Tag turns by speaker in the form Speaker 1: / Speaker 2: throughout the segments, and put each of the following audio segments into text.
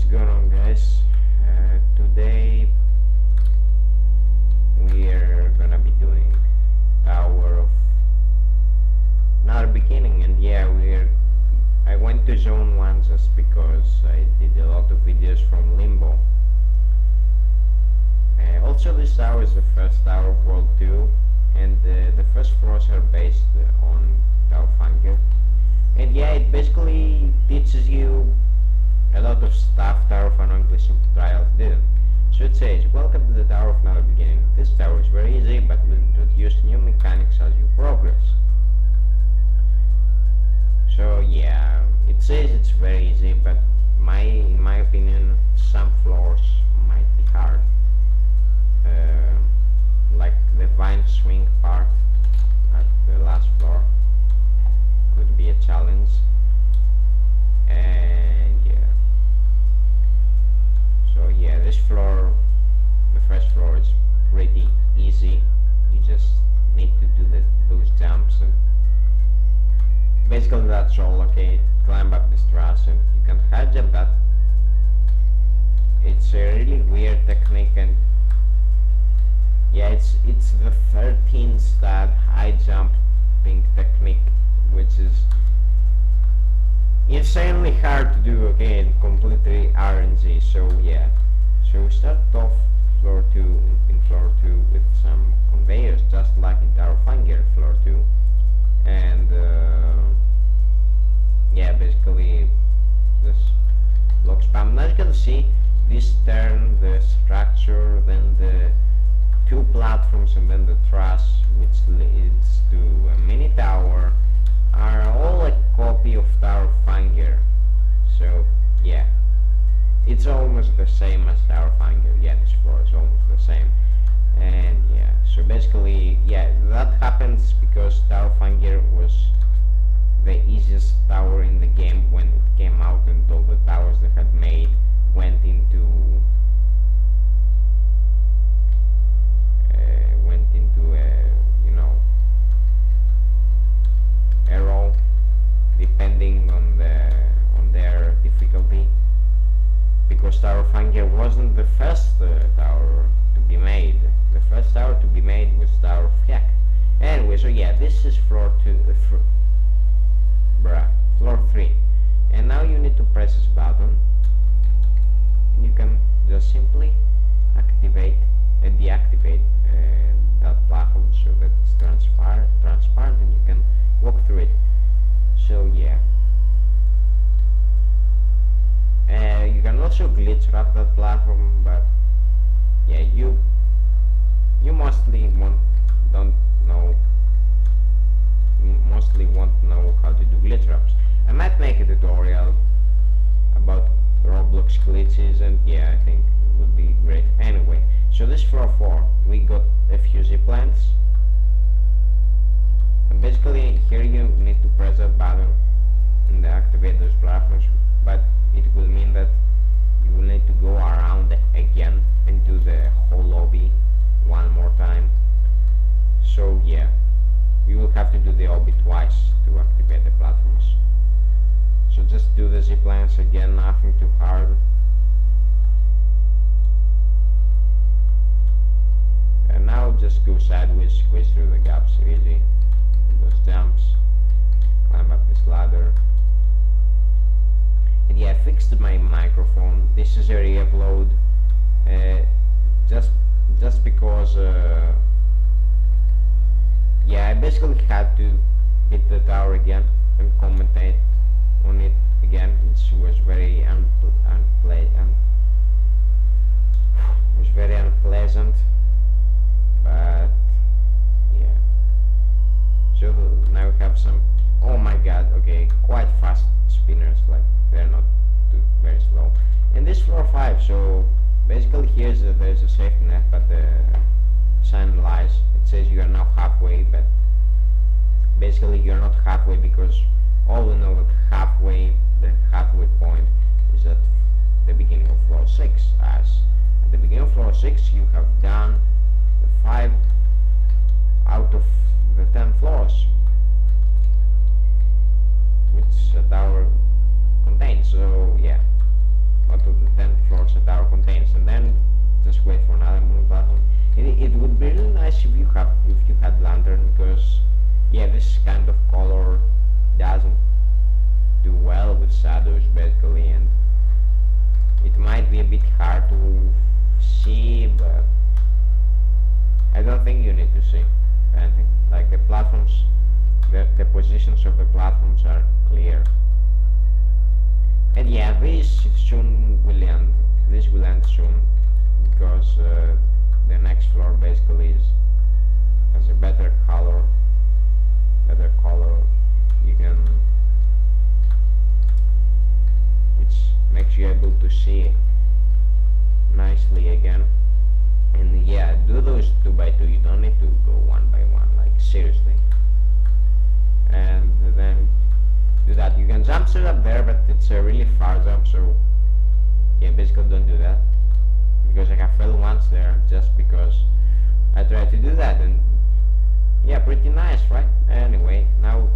Speaker 1: What's going on, guys? Today we are gonna be doing Tower of Another Beginning, and yeah, I went to Zone 1 just because I did a lot of videos from Limbo. Also, this tower is the first tower of World 2, and the first floors are based on Tower of Anger. And yeah, it basically teaches you a lot of stuff Tower of Anonymous Simple Trials didn't. So it says, welcome to the Tower of Another Beginning. This tower is very easy, but will introduce new mechanics as you progress. So yeah, it says it's very easy, but in my opinion, some floors might be hard. Like the vine swing part at the last floor could be a challenge. And yeah, so yeah, this floor, the first floor, is pretty easy. You just need to do those jumps, and basically that's all. Okay, climb up this truss and you can high jump that. It's a really weird technique, and yeah, it's the 13 stat high jumping technique, which is insanely hard to do, okay, and completely RNG. So yeah, so we start off floor 2 in floor 2 with some conveyors, just like in Tower of Anger floor 2, and yeah, basically this block spam. Now you can see this turn, the structure, then the 2 platforms, and then the truss, which leads to a mini tower, are all a copy of Tower of Anger. So yeah, it's almost the same as Tower of Anger. Yeah, this floor is almost the same. And yeah, so basically, yeah, that happens because Tower of Anger was the easiest tower in the game when it came out, and all the towers they had made went into you know, a row depending on their difficulty, because Tower of Anger wasn't the first tower to be made. The first tower to be made was Tower of Heck. Anyway, so yeah, this is floor 3, and now you need to press this button, and you can just simply activate and deactivate that platform so that it's transparent and you can walk through it. So yeah, you can also glitch wrap that platform, but yeah, you mostly won't know how to do glitch wraps. I might make a tutorial about Roblox glitches, and yeah, I think it would be great. Anyway, so this floor 4, we got a few zip lines, and basically here you need to press that button and activate those platforms, but it will mean that you will need to go around again and do the whole lobby one more time. So yeah, you will have to do the lobby twice to activate the platforms. So just do the zip lines again, nothing too hard. And now just go sideways, squeeze through the gaps, easy. Those jumps, climb up this ladder. And yeah, I fixed my microphone. This is a re-upload, just because yeah, I basically had to hit the tower again and commentate on it again. It was very unpleasant, but yeah. So now we have some, oh my god, okay, quite fast spinners, like they're not very slow. And this floor 5, so basically there's a safety net, but the sign lies. It says you are now halfway, but basically you're not halfway, because all we know that the halfway point is at the beginning of floor 6, as at the beginning of floor 6 you have done the 5 out of the 10 floors which a tower contains. So yeah, not out of the 10 floors that tower contains, and then just wait for another moving platform. It would be really nice if you had lantern, because yeah, this kind of color doesn't do well with shadows basically, and it might be a bit hard to see, but I don't think you need to see anything. Like the platforms, the positions of the platforms are clear. And yeah, this soon will end. This will end soon, because the next floor basically has a better color. You can, which makes you able to see nicely again. And yeah, do those 2 by 2. You don't need to go 1 by 1, like seriously. And then do that. You can jump straight up there, but it's a really far jump, so yeah, basically don't do that, because I have failed once there just because I tried to do that, and yeah, pretty nice, right? Anyway, now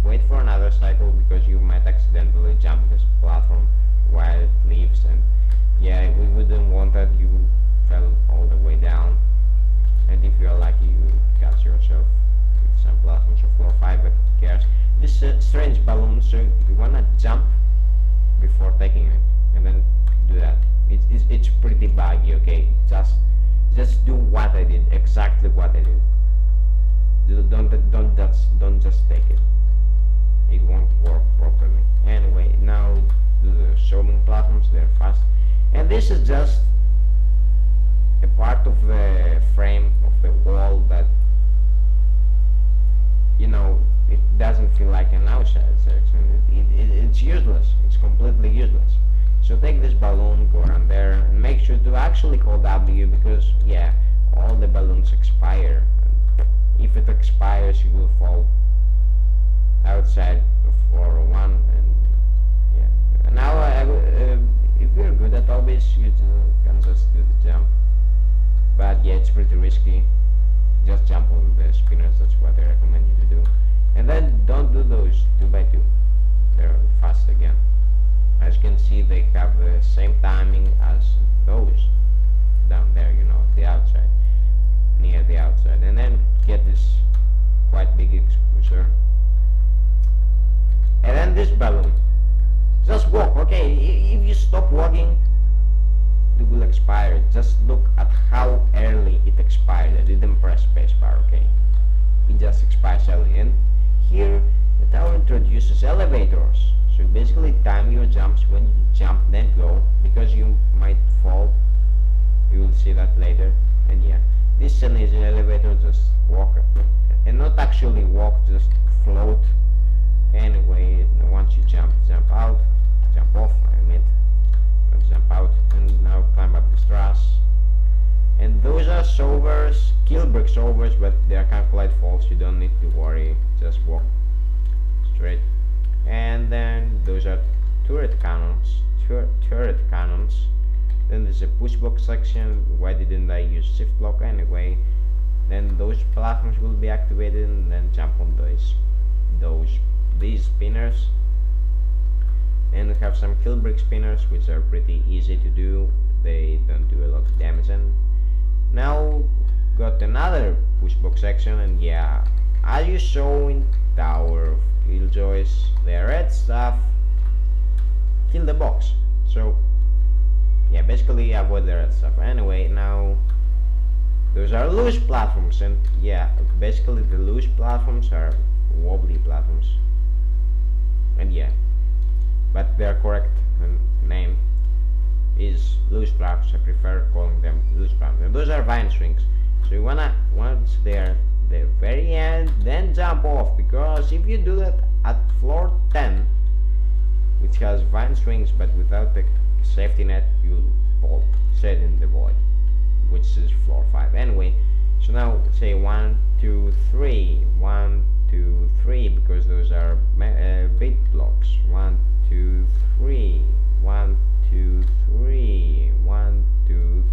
Speaker 1: wait for another cycle, because you might accidentally jump this platform while it leaves, and yeah, we wouldn't want that. You fell all the way down, and if you are lucky, you catch yourself with some platforms of floor 5, but who cares? This strange balloon, so you wanna jump before taking it, and then do that. It's pretty buggy, okay? Just do what I did, exactly what I did. Don't just take it. It won't work properly. Anyway, now do the showing platforms. They're fast, and this is just a part of the frame of the wall that, you know, it doesn't feel like an outside section. It's useless. It's completely useless. So take this balloon, go around there, and make sure to actually call W, because yeah, all the balloons expire. If it expires, you will fall outside of floor 1, and yeah. Now, if you're good at all this, you can just do the jump. But yeah, it's pretty risky. Just jump on the spinners. That's what I recommend you to do. And then don't do those 2 by 2. They're fast again. As you can see, they have the same timing as those down there, you know, the outside, near the outside. And then get this quite big exposure. And then this balloon. Just walk, okay? If you stop walking, it will expire. Just look at how early it expired. I didn't press spacebar, okay? It just expires early. And here, the tower introduces elevators. So basically time your jumps. When you jump, then go, because you might fall. You will see that later. And yeah, this is an easy elevator. Just walk, and not actually walk, just float. Anyway, once you jump out, jump off, I mean, jump out, and now climb up the strass. And those are sovers, kill brick sovers, but they are kind of light falls. You don't need to worry, just walk straight. And then those are turret cannons. Then there's a push box section. Why didn't I use shift block anyway? Then those platforms will be activated, and then jump on these spinners. And we have some kill brick spinners, which are pretty easy to do. They don't do a lot of damage. And now got another push box section, and yeah, as you saw in Tower of Killjoys, the red stuff kill the box. So yeah, basically avoid the red stuff. Anyway, now those are loose platforms, and yeah, basically the loose platforms are wobbly platforms. And yeah, but their correct name is loose platforms. I prefer calling them loose platforms. And those are vine swings. So you wanna, once they're the very end, then jump off, because if you do that at floor 10, which has vine swings but without the safety net, you'll fall straight in the void, which is floor 5 anyway. So now say 1, 2, 3, 1, 2, 3, because those are bait blocks. 1, 2, 3, 1, 2, 3, 1, 2,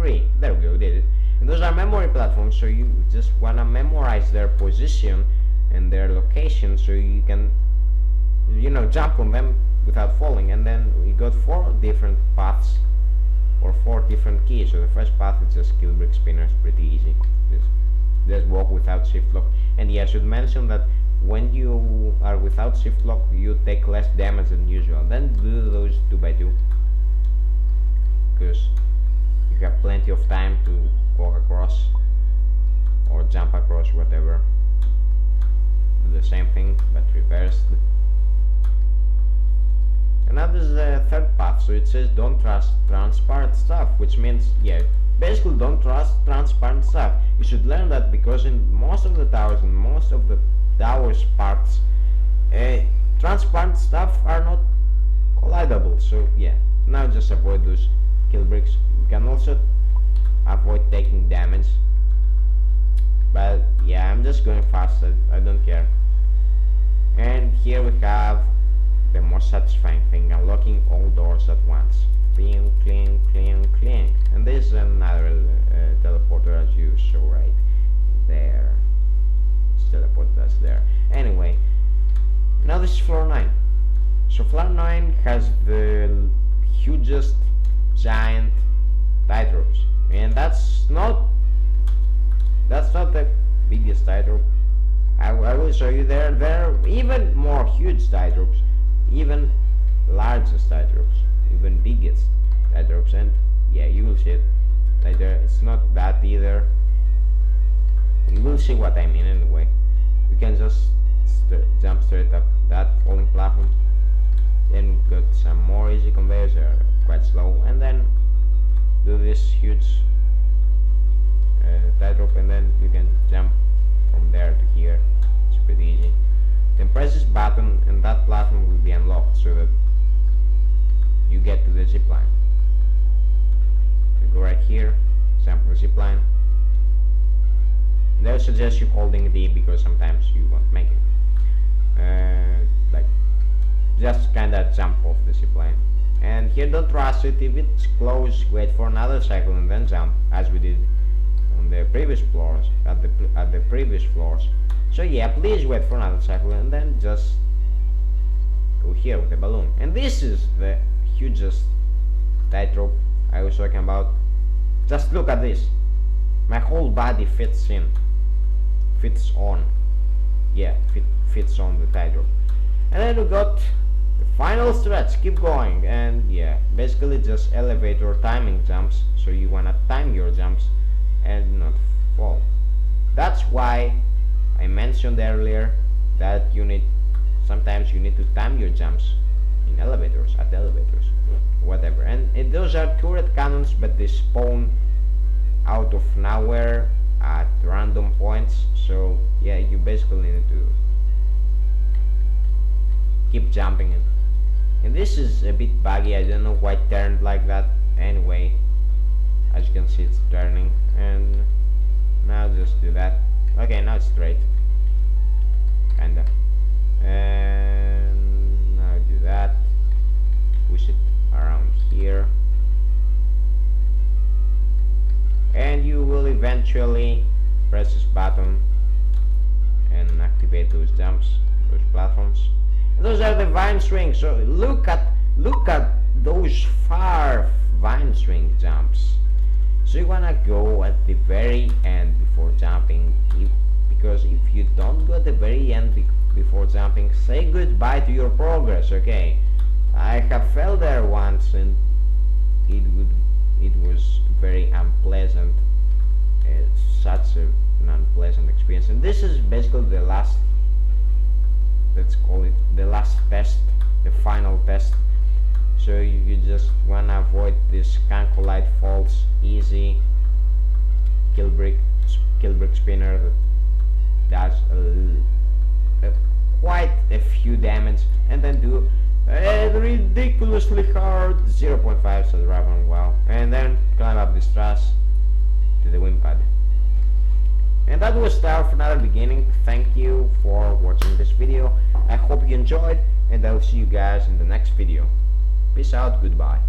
Speaker 1: 3. There we go, did it. And those are memory platforms, so you just wanna memorize their position and their location, so you can, you know, jump on them without falling, and then we got 4 different paths or 4 different keys. So the first path is just kill brick spinner, it's pretty easy. Just walk without shift lock. And yeah, I should mention that when you are without shift lock, you take less damage than usual. Then do those 2x2, because you have plenty of time to walk across or jump across, whatever. Do the same thing but reversed. And now this is the third path, so it says don't trust transparent stuff, which means, yeah, basically don't trust transparent stuff. You should learn that, because in most of the towers and most of the towers parts, transparent stuff are not collidable. So yeah, now just avoid those kill bricks. You can also avoid taking damage, but yeah, I'm just going fast, I don't care. And here we have the most satisfying thing, unlocking all doors at once. Cling, cling, cling, cling. And this is another teleporter, as you saw right there. It's teleported us there. Anyway, now this is floor 9. So floor 9 has the hugest giant tightropes, and that's not the biggest tightrope. I will show you there are even more huge tightropes, even largest tightropes, even biggest tightropes, and yeah, you will see it later. It's not that either. You will see what I mean anyway. You can just jump straight up that falling platform, then got some more easy conveyors, they are quite slow, and then do this huge tightrope, and then you can jump from there to here. It's pretty easy. Then press this button and that platform will be unlocked, so that you get to the zip line. You go right here, jump on the zip line. And I would suggest you holding D, because sometimes you won't make it. Like, just kinda jump off the zip line. And here don't rush it. If it's close, wait for another cycle and then jump, as we did on the previous floors, at the previous floors. So yeah, please wait for another cycle and then just go here with the balloon. And this is the hugest tightrope I was talking about. Just look at this. My whole body fits on. Yeah, fits on the tightrope. And then we got the final stretch. Keep going, and yeah, basically just elevator timing jumps. So you wanna time your jumps and not fall. That's why I mentioned earlier that sometimes you need to time your jumps in elevators, at elevators, whatever. And those are turret cannons, but they spawn out of nowhere at random points. So yeah, you basically need to keep jumping it. And this is a bit buggy, I don't know why it turned like that. Anyway, as you can see, it's turning, and now just do that. Okay, now it's straight, kinda. And now do that, push it around here, and you will eventually press this button and activate those jumps, those platforms. And those are the vine swings. So look at those far vine swing jumps. So you wanna go at the very end before jumping, because if you don't go at the very end before jumping, say goodbye to your progress. Okay, I have fell there once, and it was very unpleasant. Such an unpleasant experience. And this is basically the last, let's call it the last test, the final test. So you just wanna avoid this cancolite falls, easy kill brick spinner that does quite a few damage, and then do a ridiculously hard 0.5 so drive on well, and then climb up this truss to the wing pad. And that was Tower of Another Beginning. Thank you for watching this video. I hope you enjoyed, and I'll see you guys in the next video. Peace out, goodbye.